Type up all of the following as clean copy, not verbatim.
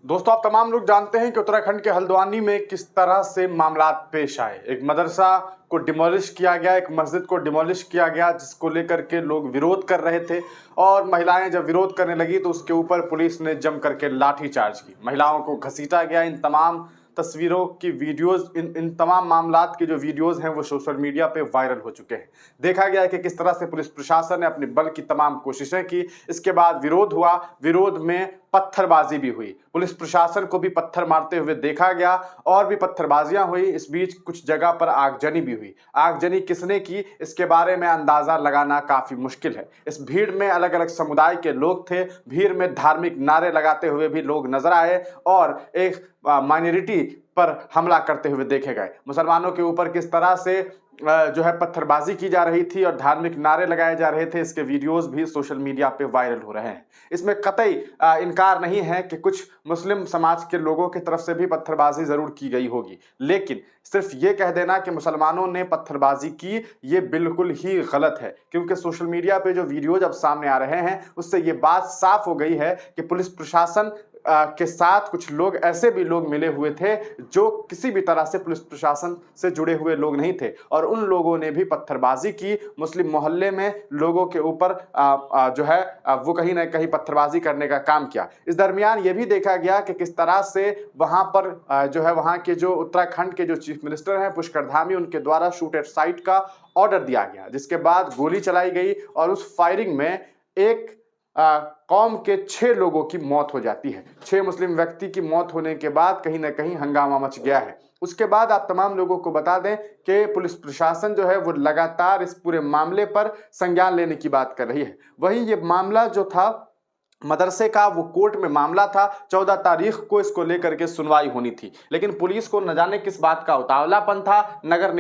दोस्तों, आप तमाम लोग जानते हैं कि उत्तराखंड के हल्द्वानी में किस तरह से मामलात पेश आए। एक मदरसा को डिमोलिश किया गया, एक मस्जिद को डिमोलिश किया गया, जिसको लेकर के लोग विरोध कर रहे थे। और महिलाएं जब विरोध करने लगी तो उसके ऊपर पुलिस ने जम करके लाठीचार्ज की, महिलाओं को घसीटा गया। इन तमाम तस्वीरों की वीडियोस, इन तमाम मामलात की जो वीडियोस हैं वो सोशल मीडिया पे वायरल हो चुके हैं। देखा गया है कि किस तरह से पुलिस प्रशासन ने अपने बल की तमाम कोशिशें की। इसके बाद विरोध हुआ, विरोध में पत्थरबाजी भी हुई, पुलिस प्रशासन को भी पत्थर मारते हुए देखा गया और भी पत्थरबाजियां हुई। इस बीच कुछ जगह पर आगजनी भी हुई। आगजनी किसने की, इसके बारे में अंदाजा लगाना काफी मुश्किल है। इस भीड़ में अलग अलग समुदाय के लोग थे, भीड़ में धार्मिक नारे लगाते हुए भी लोग नजर आए और एक माइनॉरिटी पर हमला करते हुए देखे गए। मुसलमानों के ऊपर किस तरह से जो है पत्थरबाजी की जा रही थी और धार्मिक नारे लगाए जा रहे थे, इसके वीडियोस भी सोशल मीडिया पे वायरल हो रहे हैं। इसमें कतई इनकार नहीं है कि कुछ मुस्लिम समाज के लोगों की तरफ से भी पत्थरबाजी जरूर की गई होगी, लेकिन सिर्फ ये कह देना कि मुसलमानों ने पत्थरबाजी की, ये बिल्कुल ही गलत है। क्योंकि सोशल मीडिया पे जो वीडियोज अब सामने आ रहे हैं उससे ये बात साफ हो गई है कि पुलिस प्रशासन के साथ कुछ लोग ऐसे भी लोग मिले हुए थे जो किसी भी तरह से पुलिस प्रशासन से जुड़े हुए लोग नहीं थे, और उन लोगों ने भी पत्थरबाजी की। मुस्लिम मोहल्ले में लोगों के ऊपर जो है वो कहीं ना कहीं पत्थरबाजी करने का काम किया। इस दरमियान ये भी देखा गया कि किस तरह से वहां पर जो है वहां के जो उत्तराखंड के जो चीफ मिनिस्टर हैं पुष्कर धामी, उनके द्वारा शूट एट साइट का ऑर्डर दिया गया, जिसके बाद गोली चलाई गई और उस फायरिंग में एक कौम के 6 लोगों की मौत हो जाती है। 6 मुस्लिम व्यक्ति की मौत होने के बाद कहीं ना कहीं हंगामा मच गया है। उसके बाद आप तमाम लोगों को बता दें कि पुलिस प्रशासन जो है वो लगातार इस पूरे मामले पर संज्ञान लेने की बात कर रही है। वहीं ये मामला जो था मदरसे का, वो कोर्ट में मामला था। 14 तारीख को इसको लेकर के सुनवाई होनी थी, लेकिन पुलिस को न जाने किस बात का उतावलापन था, नगर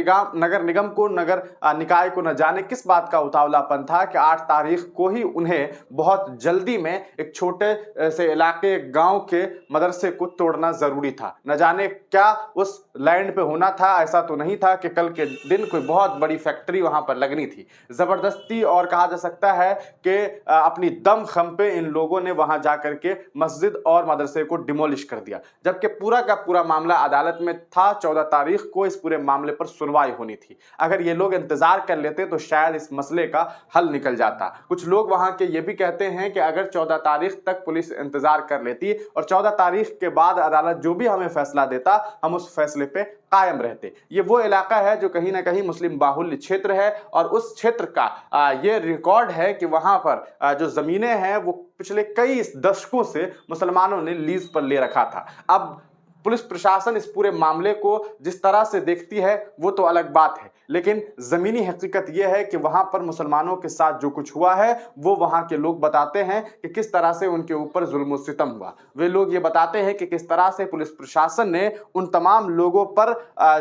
निगम को, नगर निकाय को न जाने किस बात का उतावलापन था कि 8 तारीख को ही उन्हें बहुत जल्दी में एक छोटे से इलाके, गांव के मदरसे को तोड़ना जरूरी था। न जाने क्या उस लैंड पे होना था। ऐसा तो नहीं था कि कल के दिन कोई बहुत बड़ी फैक्ट्री वहां पर लगनी थी। जबरदस्ती और कहा जा सकता है कि अपनी दम खम पे इन लोगों ने वहां जाकर के मस्जिद और मदरसे को डिमोलिश कर दिया, जबकि पूरा का पूरा मामला अदालत में था। 14 तारीख को इस पूरे मामले पर सुनवाई होनी थी। अगर ये लोग इंतजार कर लेते तो शायद इस मसले का हल निकल जाता। कुछ लोग वहां के ये भी कहते हैं कि अगर 14 तारीख तक पुलिस इंतजार कर लेती और 14 तारीख के बाद अदालत जो भी हमें फैसला देता, हम उस फैसले पे कायम रहते। ये वो इलाका है जो कहीं ना कहीं मुस्लिम बाहुल्य क्षेत्र है और उस क्षेत्र का ये रिकॉर्ड है कि वहां पर जो जमीनें हैं वो पिछले कई दशकों से मुसलमानों ने लीज पर ले रखा था। अब पुलिस प्रशासन इस पूरे मामले को जिस तरह से देखती है वो तो अलग बात है, लेकिन जमीनी हकीकत यह है कि वहां पर मुसलमानों के साथ जो कुछ हुआ है वो वहां के लोग बताते हैं कि किस तरह से उनके ऊपर जुल्म सितम हुआ। वे लोग ये बताते हैं कि किस तरह से पुलिस प्रशासन ने उन तमाम लोगों पर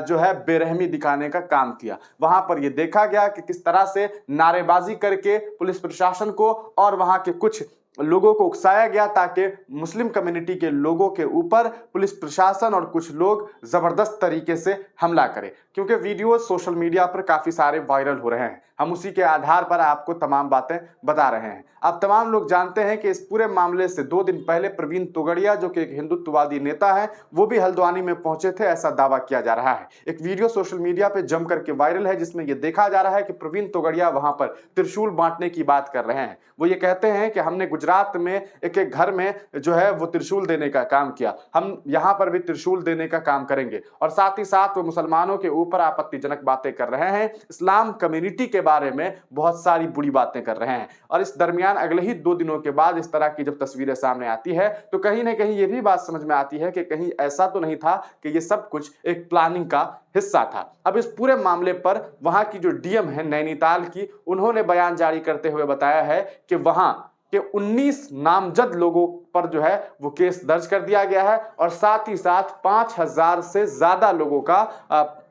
जो है बेरहमी दिखाने का काम किया। वहां पर यह देखा गया कि किस तरह से नारेबाजी करके पुलिस प्रशासन को और वहां के कुछ लोगों को उकसाया गया ताकि मुस्लिम कम्युनिटी के लोगों के ऊपर पुलिस प्रशासन और कुछ लोग जबरदस्त तरीके से हमला करें। क्योंकि वीडियो सोशल मीडिया पर काफी सारे वायरल हो रहे हैं, हम उसी के आधार पर आपको तमाम बातें बता रहे हैं। आप तमाम लोग जानते हैं कि इस पूरे मामले से 2 दिन पहले प्रवीण तोगड़िया, जो कि एक हिंदुत्ववादी नेता है, वो भी हल्द्वानी में पहुंचे थे, ऐसा दावा किया जा रहा है। एक वीडियो सोशल मीडिया पे जम करके वायरल है जिसमें यह देखा जा रहा है कि प्रवीण तोगड़िया वहां पर त्रिशूल बांटने की बात कर रहे हैं। वो ये कहते हैं कि हमने गुजरात में एक एक घर में जो है वो त्रिशूल देने का काम किया, हम यहां पर भी त्रिशूल देने का काम करेंगे। और साथ ही साथ वो मुसलमानों के ऊपर आपत्तिजनक बातें कर रहे हैं, इस्लाम कम्युनिटी के बारे में बहुत सारी बुरी बातें कर रहे हैं। और इस दरमियान अगले ही 2 दिनों के बाद इस तरह की जब तस्वीरें सामने आती है तो कहीं ना कहीं ये भी बात समझ में आती है कि कहीं ऐसा तो नहीं था कि ये सब कुछ एक प्लानिंग का हिस्सा था। अब इस पूरे मामले पर वहां की जो डीएम है नैनीताल की, उन्होंने बयान जारी करते हुए बताया है कि वहां के 19 नामजद लोगों पर जो है वो केस दर्ज कर दिया गया है और साथ ही साथ 5000 से ज्यादा लोगों का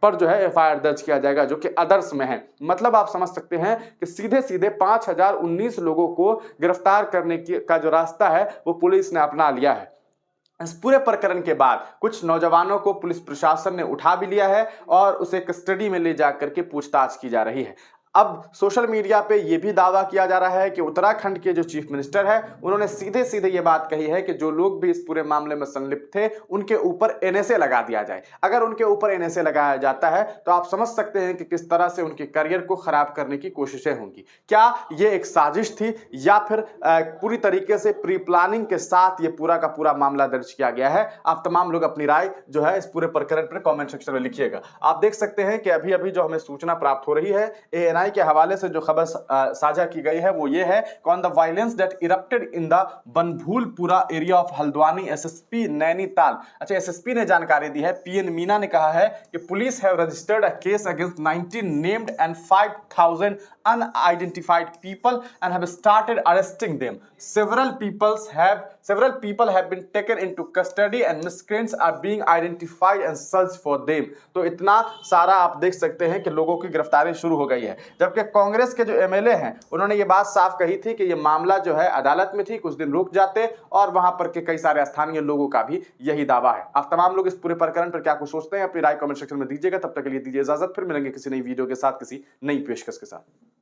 पर जो है एफआईआर दर्ज किया जाएगा, जो कि अदर्स में है। मतलब आप समझ सकते हैं कि सीधे सीधे 5019 लोगों को गिरफ्तार करने का जो रास्ता है वो पुलिस ने अपना लिया है। इस पूरे प्रकरण के बाद कुछ नौजवानों को पुलिस प्रशासन ने उठा भी लिया है और उसे कस्टडी में ले जाकर के पूछताछ की जा रही है। अब सोशल मीडिया पे ये भी दावा किया जा रहा है कि उत्तराखंड के जो चीफ मिनिस्टर है उन्होंने सीधे सीधे ये बात कही है कि जो लोग भी इस पूरे मामले में संलिप्त थे उनके ऊपर एनएसए लगा दिया जाए। अगर उनके ऊपर एनएसए लगाया जाता है तो आप समझ सकते हैं कि किस तरह से उनके करियर को खराब करने की कोशिशें होंगी। क्या ये एक साजिश थी या फिर पूरी तरीके से प्री प्लानिंग के साथ ये पूरा का पूरा मामला दर्ज किया गया है? आप तमाम लोग अपनी राय जो है इस पूरे प्रकरण पर कमेंट सेक्शन में लिखिएगा। आप देख सकते हैं कि अभी अभी जो हमें सूचना प्राप्त हो रही है एएनआई के हवाले से जो खबर साझा की गई है वो ये है, on the violence that erupted in the Banbhoolpura area of Haldwani, SSP Nainital. अच्छा, एसएसपी ने जानकारी दी है, पीएन मीना ने कहा है कि police have registered a case against 19 named and 5000 unidentified people and have started arresting them. Several people have been taken into custody and miscreants are being identified and searched for them. तो इतना सारा आप देख सकते हैं कि लोगों की गिरफ्तारी शुरू हो गई है। जबकि कांग्रेस के जो एमएलए हैं उन्होंने ये बात साफ कही थी कि ये मामला जो है अदालत में थी, कुछ दिन रुक जाते, और वहां पर के कई सारे स्थानीय लोगों का भी यही दावा है। आप तमाम लोग इस पूरे प्रकरण पर क्या कुछ सोचते हैं अपनी राय कमेंट सेक्शन में दीजिएगा। तब तक के लिए दीजिए इजाजत, फिर मिलेंगे किसी नई वीडियो के साथ, किसी नई पेशकश के साथ।